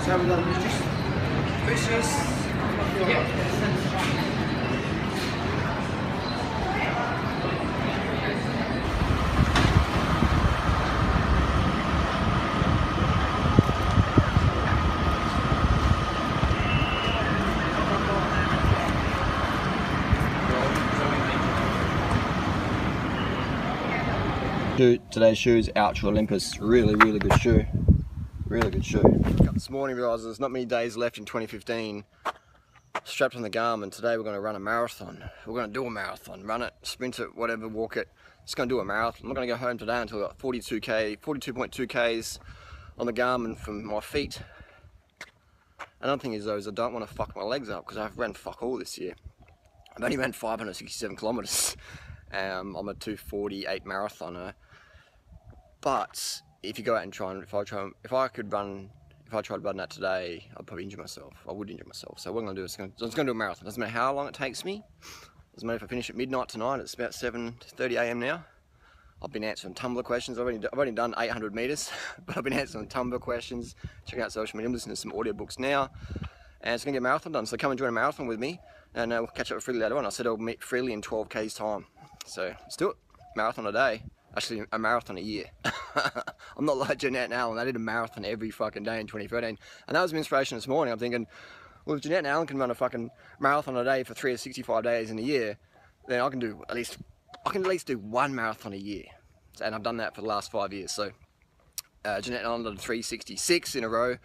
So we've got a Vicious. Today's shoe is Ultra Olympus. Really good shoe. Really good shoe. This morning realised there's not many days left in 2015. Strapped on the Garmin. Today we're going to run a marathon. We're going to do a marathon. Run it, sprint it, whatever, walk it. Just going to do a marathon. I'm not going to go home today until I've got 42.2 Ks on the Garmin from my feet. Another thing is though, is I don't want to fuck my legs up because I've ran fuck all this year. I've only ran 567 kilometres. I'm a 2:48 marathoner. But if you go out and try and if I tried to run that today, I'd probably injure myself. I would injure myself. So what I'm going to do is I'm just going to do a marathon. Doesn't matter how long it takes me. Doesn't matter if I finish at midnight tonight. It's about 7:30 AM now. I've been answering Tumblr questions. I've only done 800 meters, but I've been answering Tumblr questions, checking out social media, I'm listening to some audiobooks now, and it's going to get a marathon done. So come and join a marathon with me, and we'll catch up with Freelee later on. I said I'll meet Freelee in 12 K's time. So let's do it. Marathon a day. Actually, a marathon a year. I'm not like Jeanette and Alan. They did a marathon every fucking day in 2013. And that was my inspiration this morning. I'm thinking, well, if Jeanette and Alan can run a fucking marathon a day for 365 days in a year, then I can at least do one marathon a year. And I've done that for the last 5 years. So Jeanette and Alan did 366 in a row.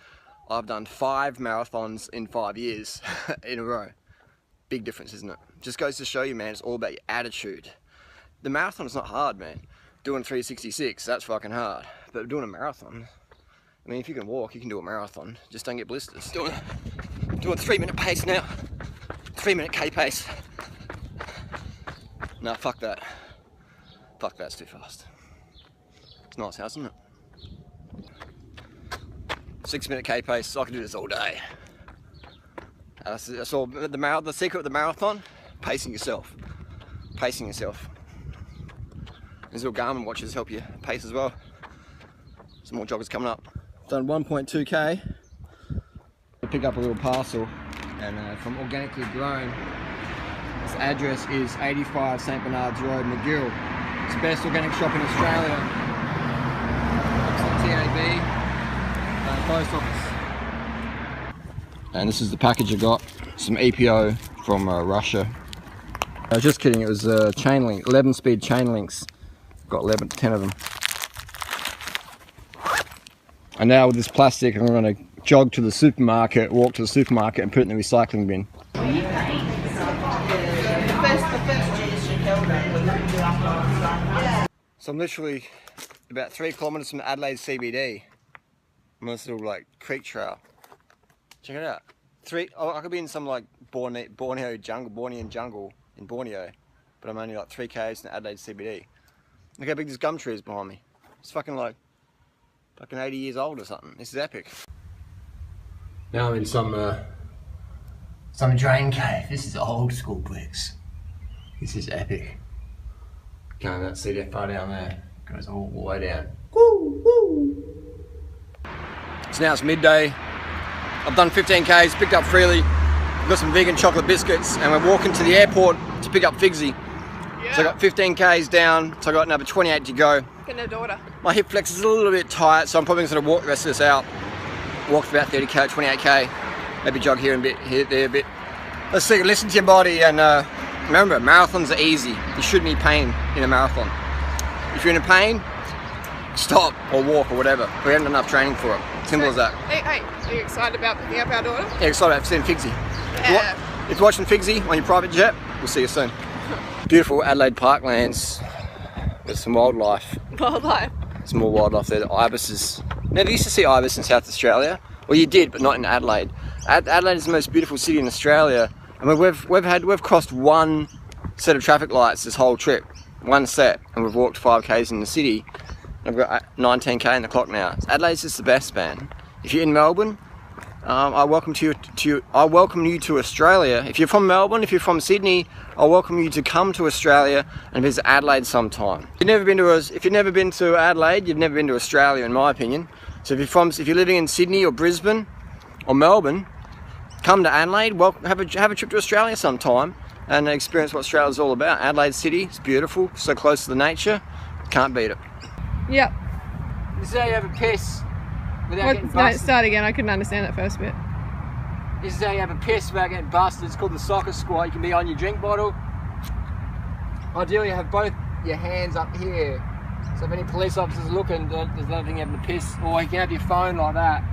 I've done 5 marathons in 5 years in a row. Big difference, isn't it? Just goes to show you, man, it's all about your attitude. The marathon is not hard, man. Doing 366, that's fucking hard. But doing a marathon, I mean, if you can walk, you can do a marathon. Just don't get blisters. Doing a 3-minute pace now. 3-minute K pace. No, fuck that. Fuck that, it's too fast. It's a nice house, isn't it? 6-minute K pace, I can do this all day. That's all. The secret of the marathon, pacing yourself. Pacing yourself. These little Garmin watches help you pace as well. Some more joggers coming up. Done 1.2k. I pick up a little parcel, and from Organically Grown. This address is 85 St Bernard's Road, McGill. It's the best organic shop in Australia. It's the TAB post office. And this is the package I got. Some EPO from Russia. I was just kidding. It was chain link, 11-speed chain links. Got 10 of them. And now with this plastic, I'm going to jog to the supermarket, walk to the supermarket and put it in the recycling bin. So I'm literally about 3 kilometres from Adelaide CBD. I'm on this little like creek trail. Check it out. I could be in some like Borneo jungle in Borneo, but I'm only like 3 k's in Adelaide CBD. Look how big this gum tree is behind me. It's fucking like 80 years old or something. This is epic. Now I'm in some drain cave. This is old school bricks. This is epic. Can't that see that far down there? Goes all the way down. Woo, woo. So now it's midday. I've done 15 k's, picked up Freelee. Got some vegan chocolate biscuits, and we're walking to the airport to pick up Figsy. Yeah. So I got 15 k's down, so I got another 28 to go. Getting a daughter. My hip flex is a little bit tight, so I'm probably going to walk the rest of this out. Walk for about 30k, 28k, maybe jog here and there a bit. Let's see, listen to your body, and remember, marathons are easy. You shouldn't need pain in a marathon. If you're in pain, stop or walk or whatever. We haven't enough training for it. Simple as that. Hey, are you excited about picking up our daughter? Yeah, excited about seeing Figsy. Yeah. If you're watching Figsy on your private jet, we'll see you soon. Beautiful Adelaide parklands with some wildlife. Wildlife. There's more wildlife there. The ibises. Never used to see ibis in South Australia. Well, you did, but not in Adelaide. Adelaide is the most beautiful city in Australia. I mean, we've crossed one set of traffic lights this whole trip, one set, and we've walked 5 k's in the city. I've got 19k in the clock now. Adelaide's just the best, man. If you're in Melbourne, I welcome you to Australia. If you're from Melbourne, if you're from Sydney, I welcome you to come to Australia and visit Adelaide sometime. If you've never been to Adelaide, you've never been to Australia, in my opinion. So if you're living in Sydney or Brisbane, or Melbourne, come to Adelaide. Well, have a trip to Australia sometime and experience what Australia's all about. Adelaide City, it's beautiful, so close to the nature, can't beat it. Yep. This is how you have a piss without What, getting no, busted. start again. I couldn't understand that first bit. This is how you have a piss without getting busted. It's called the soccer squat. You can be on your drink bottle. Ideally, you have both your hands up here. So if any police officers looking, there's nothing having a piss. Or you can have your phone like that.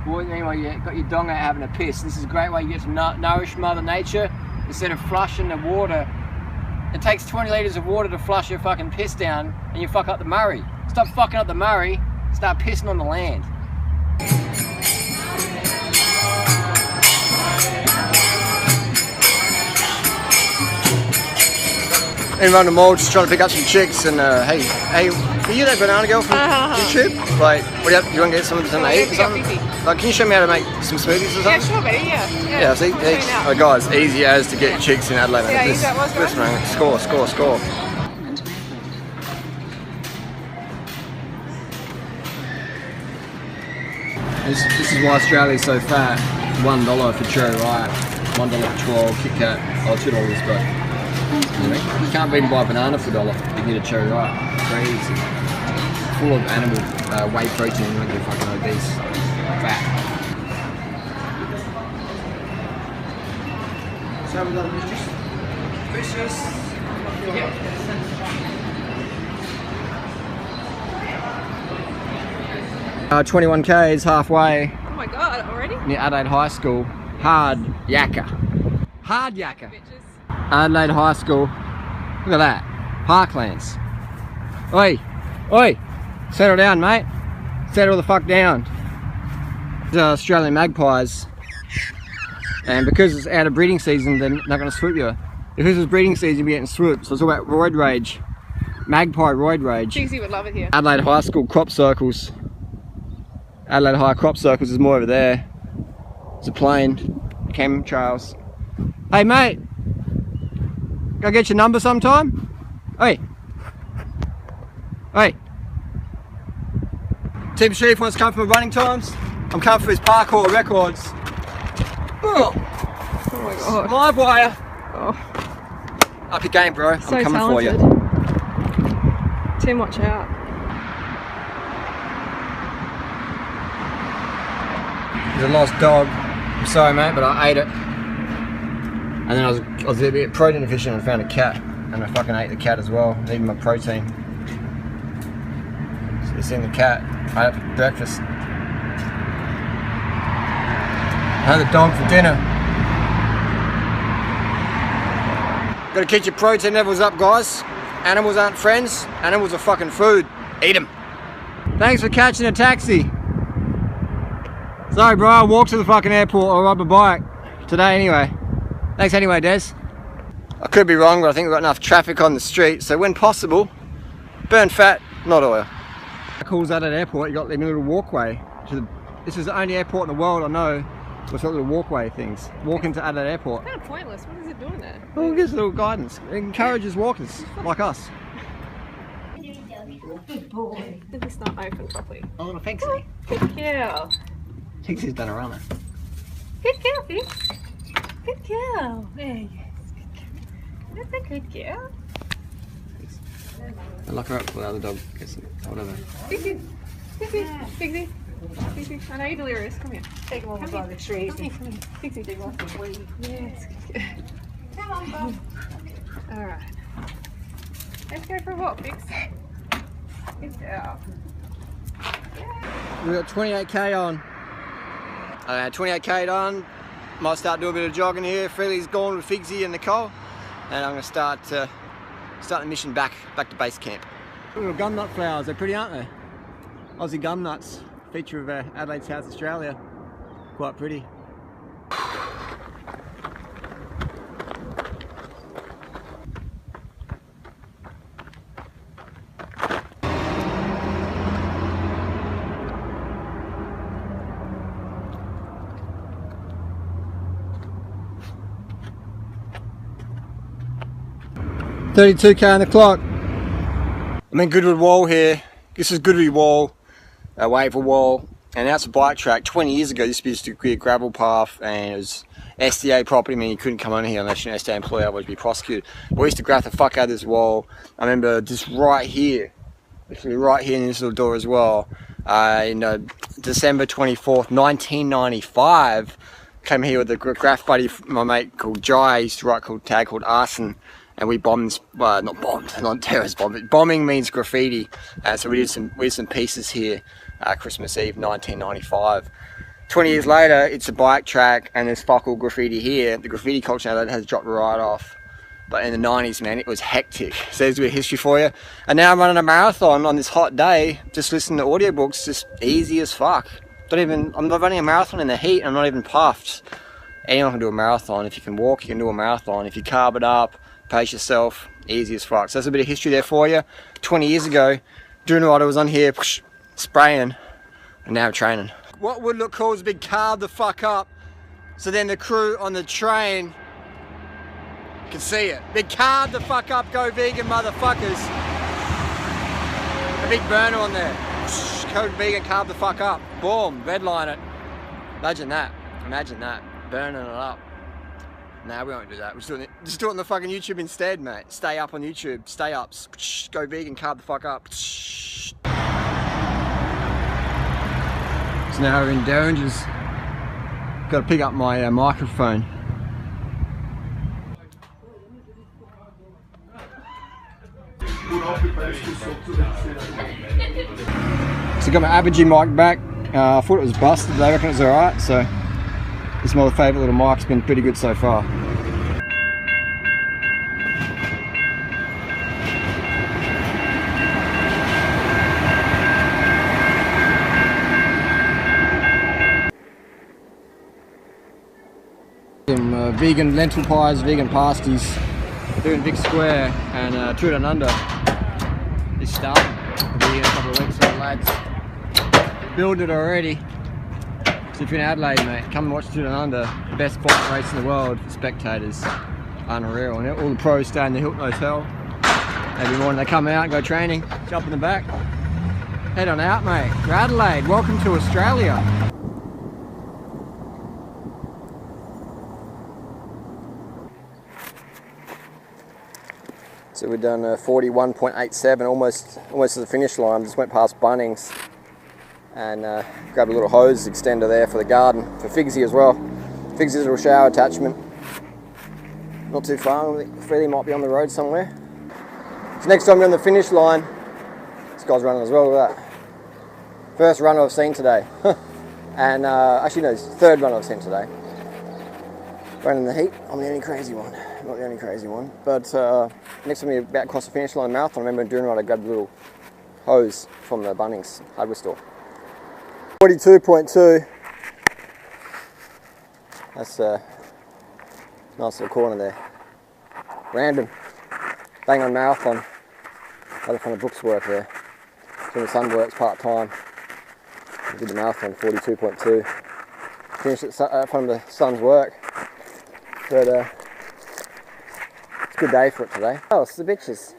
Or anyway, you've got your dong out having a piss. This is a great way you get to nourish Mother Nature instead of flushing the water. It takes 20 litres of water to flush your fucking piss down and you fuck up the Murray. Stop fucking up the Murray, start pissing on the land. In around the mall, just trying to pick up some chicks, and hey, are you that banana girl from YouTube? Like, what do you want to get something to eat or something? Like, can you show me how to make some smoothies or something? Yeah, sure, buddy. Yeah. Yeah, see, oh, guys, easy as to get chicks in Adelaide. Yeah, use that was this man, score. This is why Australia's so fat. $1 for cherry ripe, $1 for 12 Kit Kat, or $2, but. You can't even buy a banana for $1. You can get a cherry ripe. Crazy. Full of animal whey protein. You won't get fucking obese. Fat. So we've got fishes. 21 k's halfway Oh my god, already? near Adelaide High School. Hard yakka. Bitches. Adelaide High School. Look at that. Parklands. Oi! Settle down, mate. Settle the fuck down. These are Australian magpies. And because it's out of breeding season, they're not going to swoop you. If this was breeding season, you'd be getting swooped. So it's all about roid rage. Magpie roid rage. Jigsy would love it here. Adelaide High School crop circles. Adelaide High crop circles is more over there. It's a plane. Chemtrails. Hey mate! Go get your number sometime? Hey! Tim Sheaf wants to come for my running times. I'm coming for his parkour records. Oh my god. Live wire. Oh. Up your game, bro. So I'm coming talented. for you. Tim, watch out. There's a lost dog. I'm sorry, mate, but I ate it. And then I was a bit protein deficient and found a cat. And I fucking ate the cat as well. Needed my protein. So you seen the cat. I had it for breakfast. I had the dog for dinner. Gotta keep your protein levels up, guys. Animals aren't friends. Animals are fucking food. Eat them. Thanks for catching a taxi. Sorry, bro. I walked to the fucking airport or ride my bike today anyway. Thanks anyway, Des. I could be wrong, but I think we've got enough traffic on the street, so when possible, burn fat, not oil. Cool's at an airport, you got a little walkway. This is the only airport in the world I know with got little walkway things. Walk into Adelaide Airport. Kind of pointless. What is it doing there? Well, it gives a little guidance. It encourages walkers like us. Good boy. Did this not open properly? A little Pixie. Good girl. Pixie's done a runner. Good girl, Fix. Good girl. There you go. That's a good girl. I lock her up for the other dog gets it, whatever. Pixie. Pixie. Pixie. Pixie. I know you're delirious. Come here. Take him over by the tree. Come here. Come here. Pixie, take off the weight. Yes. Come on, Bob. Alright. Let's go for a walk, Fix. Good girl. We've got 28k on. 28k on. Might start doing a bit of jogging here. Freelee's gone with Figsy and Nicole. And I'm going to start the mission back to base camp. Little gumnut flowers, they're pretty, aren't they? Aussie gumnuts, feature of Adelaide, South Australia. Quite pretty. $32k on the clock. I'm in Goodwood Wall here. This is Goodwood Wall, Wavell Wall, And now it's a bike track. 20 years ago, this used to be a gravel path, and it was SDA property, meaning you couldn't come on here unless you're an SDA employee, otherwise you'd be prosecuted. But we used to graft the fuck out of this wall. I remember just right here, literally right here in this little door as well, in December 24th, 1995, came here with a graft buddy, my mate called Jai. He used to write a tag called Arson, and we bombed this, not bombed, not terrorist bomb, but bombing means graffiti. So we did some pieces here, Christmas Eve 1995. 20 years later, it's a bike track and there's fuck all graffiti here. The graffiti culture now has dropped right off. But in the 90s, man, it was hectic. So there's a bit of history for you. And now I'm running a marathon on this hot day, just listening to audiobooks, just easy as fuck. I'm not running a marathon in the heat, I'm not even puffed. Anyone can do a marathon. If you can walk, you can do a marathon. If you carb it up, pace yourself, easy as fuck. So there's a bit of history there for you. 20 years ago, doing what I was on here, spraying, and now training. What would look cool is a big carb the fuck up, so then the crew on the train can see it. Big carb the fuck up, go vegan motherfuckers. A big burner on there. Code vegan, carb the fuck up. Boom, redline it. Imagine that. Imagine that. Burning it up. Nah, we won't do that. We're just do it on the fucking YouTube instead, mate. Stay up on YouTube. Stay up. Go vegan, carb the fuck up. So now we're in Derringer's. Got to pick up my microphone. So got my Apogee mic back. I thought it was busted, they reckon it was alright, so this is my favourite little mic. It's been pretty good so far. Some vegan lentil pies, vegan pasties, doing Vic Square and Two Down Under is starting. We'll be here in a couple of weeks, so lads. Build it already. So if you're in Adelaide, mate, come and watch Two Down Under, the best bike race in the world for spectators. Unreal. And all the pros stay in the Hilton Hotel. Every morning they come out and go training, jump in the back. Head on out, mate. To Adelaide, welcome to Australia. So we've done 41.87, almost to the finish line. Just went past Bunnings and grabbed a little hose extender there for the garden, for Figsy as well. Figsy's little shower attachment. Not too far, Freelee might be on the road somewhere. So next time we're on the finish line, this guy's running as well, look at that. First runner I've seen today. And actually no, it's the third runner I've seen today. Running the heat, I'm the only crazy one. Not the only crazy one, but next time we're about across the finish line marathon, I remember doing right, I grabbed a little hose from the Bunnings hardware store. 42.2. That's a nice little corner there. Random. Bang on marathon. Other kind of books work there. Doing the sun works part time. I did the marathon, 42.2. Finished it from the sun's work. But it's a good day for it today. Oh, it's the bitches.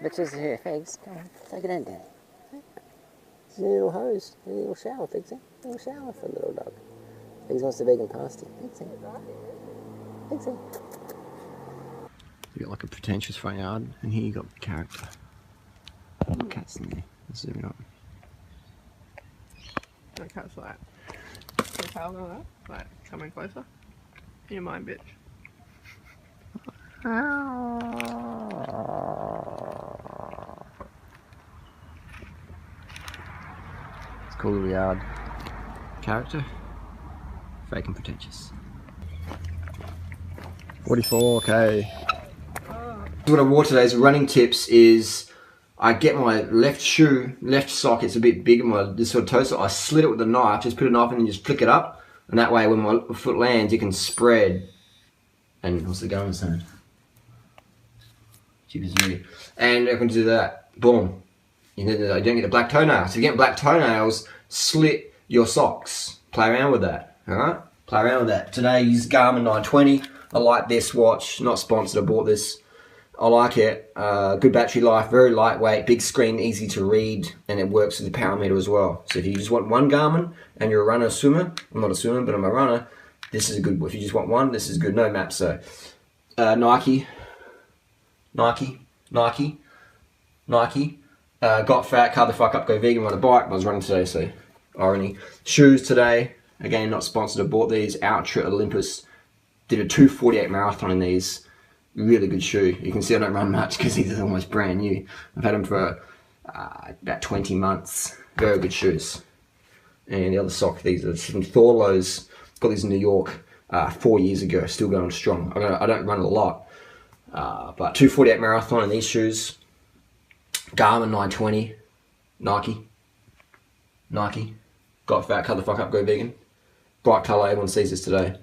Bitches are here. Figs, come on, take it in, Daddy. It's a little hose, a little shower, Figsy. A little shower for the little dog. Figs wants the vegan pasty. Figsy. Figsy. You got like a pretentious front yard, and here you got character. Little cats in there. Let's zoom it up. No cats like that. Your tail going up, like coming closer. In your mind, bitch. It's cool little yard. Character, fake and pretentious. 44, okay. What I wore today's running tips is I get my left sock, it's a bit bigger, this sort of toe sock, I slit it with a knife, just put a knife in and just flick it up. And that way when my foot lands, you can spread. And what's the gun saying? And I can do that. Boom. You don't get the black toenails. So if you get black toenails, slit your socks. Play around with that. Alright? Play around with that. Today's Garmin 920. I like this watch. Not sponsored. I bought this I like it. Good battery life, very lightweight, big screen, easy to read, and it works with the power meter as well. So if you just want one Garmin and you're a runner, swimmer, I'm not a swimmer, but I'm a runner, this is a good one. If you just want one, this is good. No maps, so Nike. Got fat, carb the fuck up, go vegan, ride a bike. I was running today, so irony. Shoes today, again, not sponsored. I bought these, Ultra Olympus. Did a 2:48 marathon in these. Really good shoe. You can see I don't run much because these are almost brand new. I've had them for about 20 months. Very good shoes. And the other sock, these are some Thorlos. Got these in New York 4 years ago. Still going strong. I don't run a lot. But 2:48 marathon in these shoes. Garmin 920. Nike. Got fat, cut the fuck up, go vegan. Bright colour, everyone sees this today.